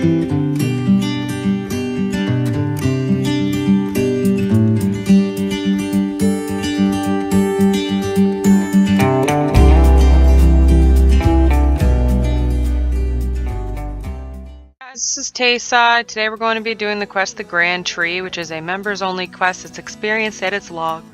This is Tay Cy. Today we're going to be doing the quest The Grand Tree, which is a members only quest that's experienced at its log.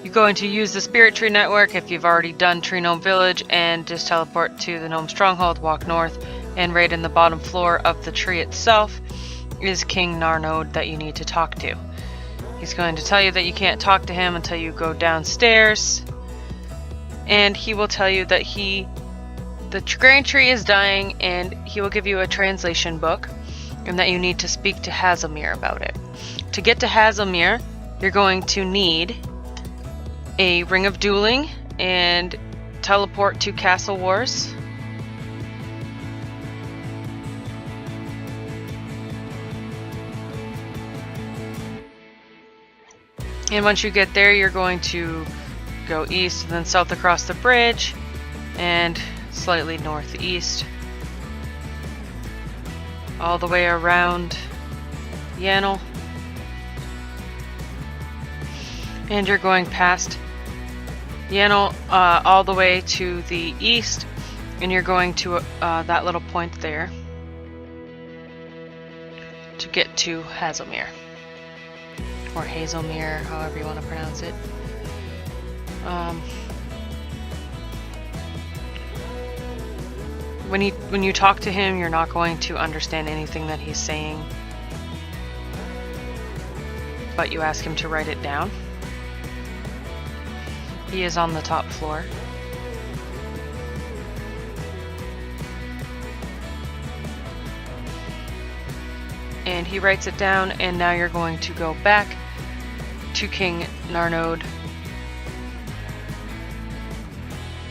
You're going to use the Spirit Tree Network if you've already done Tree Gnome Village, and just teleport to the Gnome Stronghold, walk north, and right in the bottom floor of the tree itself is King Narnode that you need to talk to. He's going to tell you that you can't talk to him until you go downstairs, and he will tell you that the Grand Tree is dying, and he will give you a translation book, and that you need to speak to Hazimir about it. To get to Hazimir, you're going to need a Ring of Dueling and teleport to Castle Wars. And once you get there, you're going to go east and then south across the bridge, and slightly northeast, all the way around Yanel, and you're going past Yanel all the way to the east, and you're going to that little point there to get to Hazimir, or Hazimir, however you want to pronounce it. When you talk to him, you're not going to understand anything that he's saying, but you ask him to write it down. He is on the top floor. And he writes it down, and now you're going to go back to King Narnode.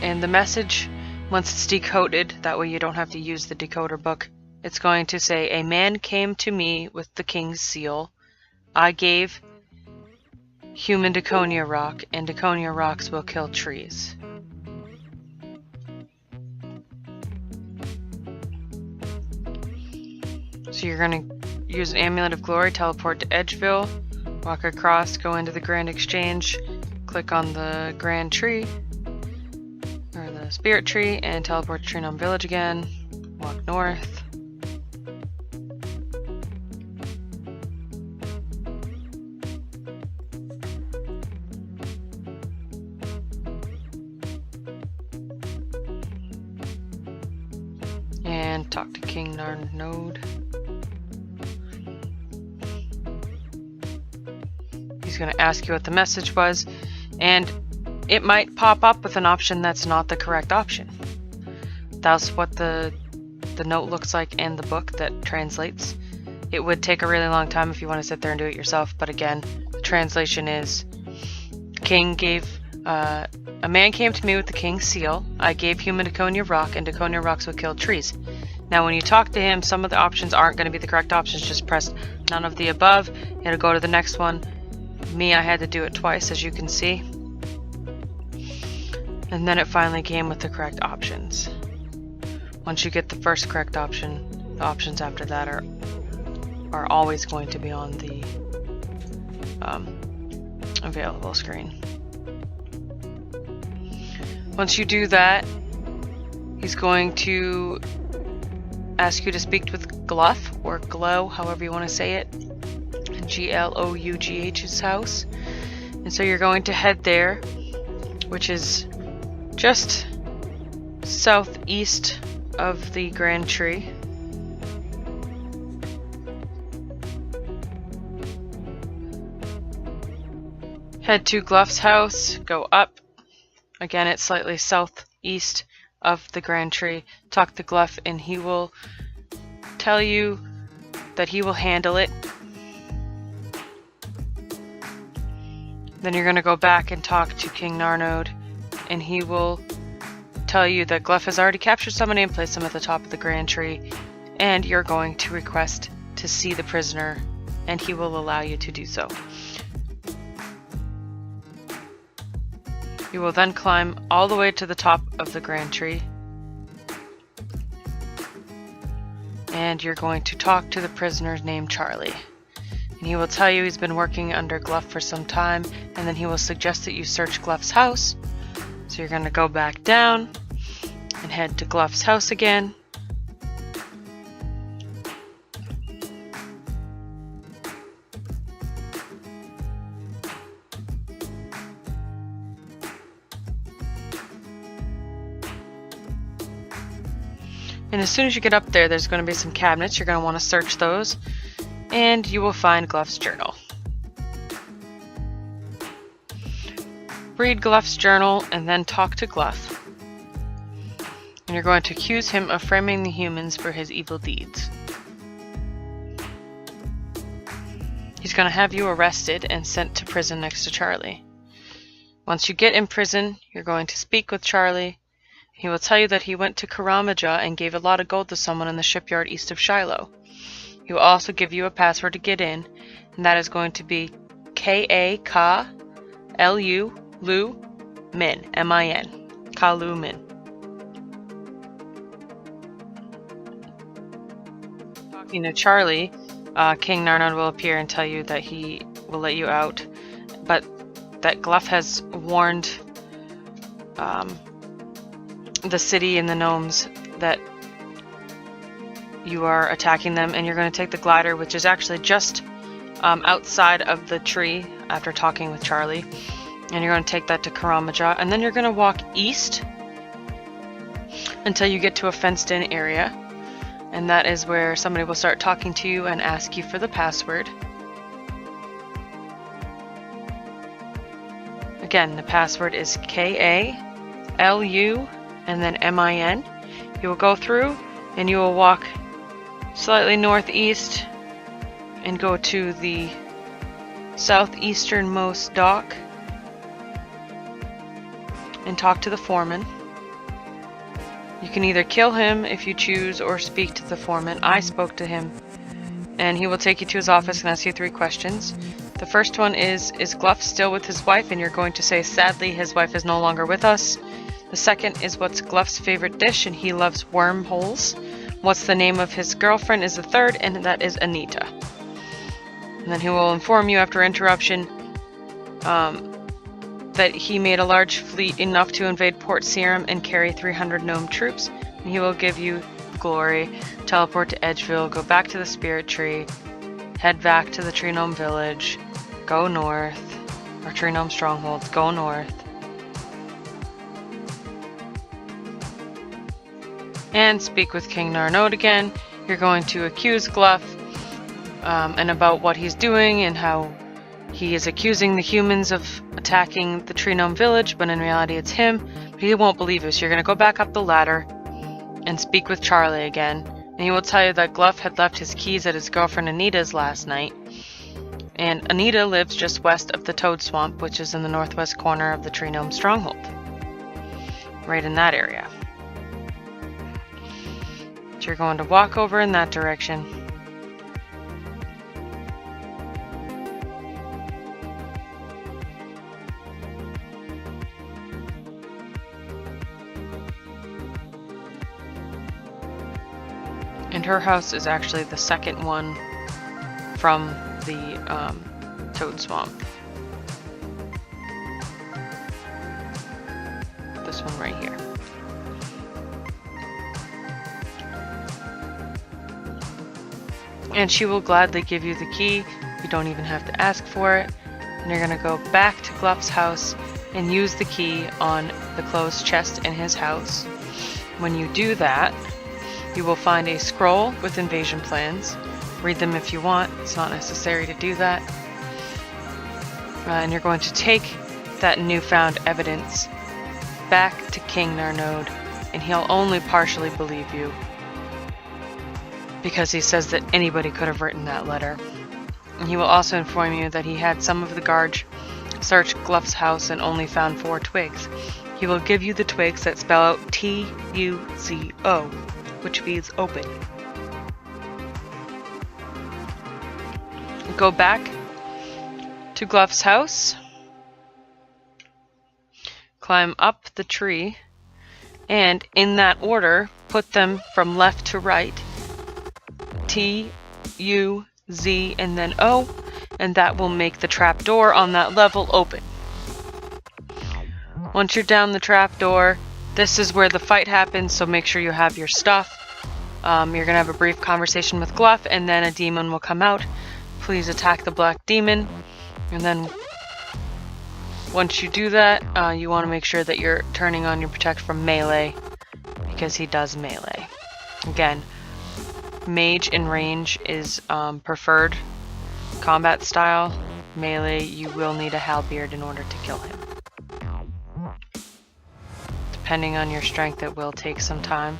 And the message, once it's decoded, that way you don't have to use the decoder book, it's going to say, "A man came to me with the king's seal. I gave human Daconia rock, and Daconia rocks will kill trees." So you're going to use an Amulet of Glory, teleport to Edgeville, walk across, go into the Grand Exchange, click on the Grand Tree, or the Spirit Tree, and teleport to Tree Gnome Village again, walk north. And talk to King Narnode. He's going to ask you what the message was, and it might pop up with an option that's not the correct option. That's what the note looks like in the book that translates. It would take a really long time if you want to sit there and do it yourself, but again, the translation is, a man came to me with the king's seal. I gave human Daconia rock, and Daconia rocks will kill trees. Now when you talk to him, some of the options aren't going to be the correct options. Just press none of the above. It'll go to the next one. Me, I had to do it twice, as you can see. And then it finally came with the correct options. Once you get the first correct option, the options after that are always going to be on the available screen. Once you do that, he's going to ask you to speak with Gluff, or Glow, however you want to say it, Glough's house. And so you're going to head there, which is just southeast of the Grand Tree. Head to Gluff's house, go up. Again, it's slightly southeast of the Grand Tree. Talk to Gluff, and he will tell you that he will handle it. Then you're going to go back and talk to King Narnode, and he will tell you that Gluff has already captured somebody and placed them at the top of the Grand Tree, and you're going to request to see the prisoner, and he will allow you to do so. You will then climb all the way to the top of the Grand Tree, and you're going to talk to the prisoner named Charlie. And he will tell you he's been working under Gluff for some time, and then he will suggest that you search Gluff's house. So you're going to go back down and head to Gluff's house again. And as soon as you get up there, there's going to be some cabinets. You're going to want to search those, and you will find Gluff's journal. Read Gluff's journal and then talk to Gluff. And you're going to accuse him of framing the humans for his evil deeds. He's going to have you arrested and sent to prison next to Charlie. Once you get in prison, you're going to speak with Charlie. He will tell you that he went to Karamajah and gave a lot of gold to someone in the shipyard east of Shiloh. He will also give you a password to get in, and that is going to be K-A-K-L-U Lu Min, M-I-N, Kalu Min. Talking to Charlie, King Narnod will appear and tell you that he will let you out, but that Gluff has warned the city and the gnomes that you are attacking them, and you're going to take the glider, which is actually just outside of the tree after talking with Charlie, and you're going to take that to Karamajah, and then you're going to walk east until you get to a fenced-in area, and that is where somebody will start talking to you and ask you for the password. Again, the password is K-A-L-U and then M-I-N. You will go through and you will walk slightly northeast and go to the southeasternmost dock and talk to the foreman. You can either kill him if you choose or speak to the foreman. I spoke to him, and he will take you to his office and ask you 3 questions. The first one is Gluff still with his wife? And you're going to say, sadly, his wife is no longer with us. The second is, what's Gluff's favorite dish? And he loves wormholes. What's the name of his girlfriend is the third, and that is Anita. And then he will inform you after interruption that he made a large fleet enough to invade Port Serum and carry 300 gnome troops. And he will give you glory, teleport to Edgeville, go back to the Spirit Tree, head back to the Tree Gnome Village, go north, or Tree Gnome Stronghold, go north. And speak with King Narnod again. You're going to accuse Gluff and about what he's doing and how he is accusing the humans of attacking the Tree Gnome Village, but in reality it's him. But he won't believe you, so you're going to go back up the ladder and speak with Charlie again. And he will tell you that Gluff had left his keys at his girlfriend Anita's last night. And Anita lives just west of the Toad Swamp, which is in the northwest corner of the Tree Gnome Stronghold. Right in that area. So you're going to walk over in that direction. And her house is actually the second one from the Toad Swamp. This one right here. And she will gladly give you the key. You don't even have to ask for it. And you're going to go back to Gluff's house and use the key on the closed chest in his house. When you do that, you will find a scroll with invasion plans. Read them if you want. It's not necessary to do that. And you're going to take that newfound evidence back to King Narnod, and he'll only partially believe you, because he says that anybody could have written that letter. And he will also inform you that he had some of the guards search Gluff's house and only found 4 twigs. He will give you the twigs that spell out T-U-Z-O, which means open. Go back to Gluff's house, climb up the tree, and in that order, put them from left to right. T, U, Z, and then O, and that will make the trap door on that level open. Once you're down the trap door, this is where the fight happens, so make sure you have your stuff. You're going to have a brief conversation with Gluff, and then a demon will come out. Please attack the black demon, and then once you do that, you want to make sure that you're turning on your protect from melee, because he does melee. Again, mage in range is preferred combat style. Melee, you will need a halberd in order to kill him. Depending on your strength, it will take some time.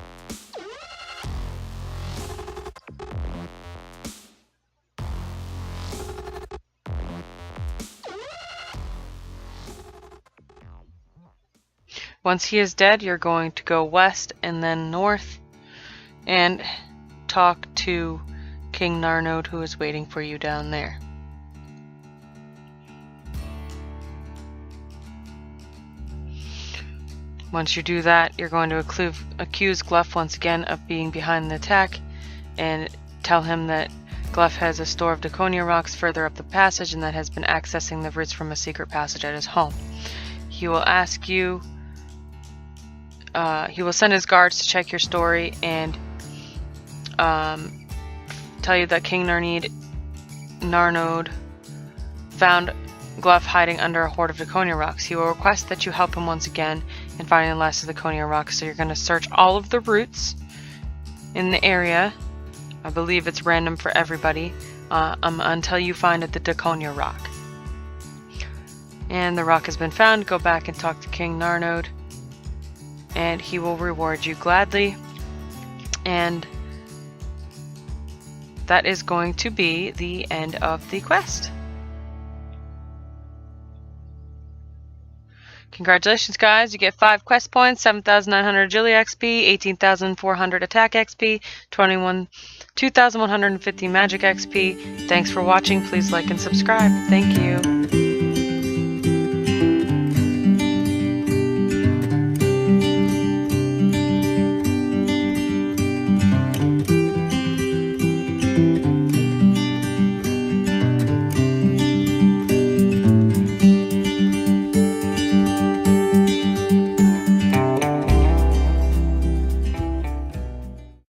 Once he is dead, you're going to go west and then north and talk to King Narnode, who is waiting for you down there. Once you do that, you're going to accuse Gluff once again of being behind the attack and tell him that Gluff has a store of Draconia rocks further up the passage and that has been accessing the roots from a secret passage at his home. He will ask you, he will send his guards to check your story and tell you that King Narnode found Gluff hiding under a hoard of Draconia rocks. He will request that you help him once again in finding the last of the Draconia rocks. So you're going to search all of the roots in the area. I believe it's random for everybody until you find the Draconia rock. And the rock has been found. Go back and talk to King Narnode, and he will reward you gladly. And that is going to be the end of the quest. Congratulations, guys. You get 5 quest points, 7,900 agility XP, 18,400 attack XP, 2,150 magic XP. Thanks for watching. Please like and subscribe. Thank you.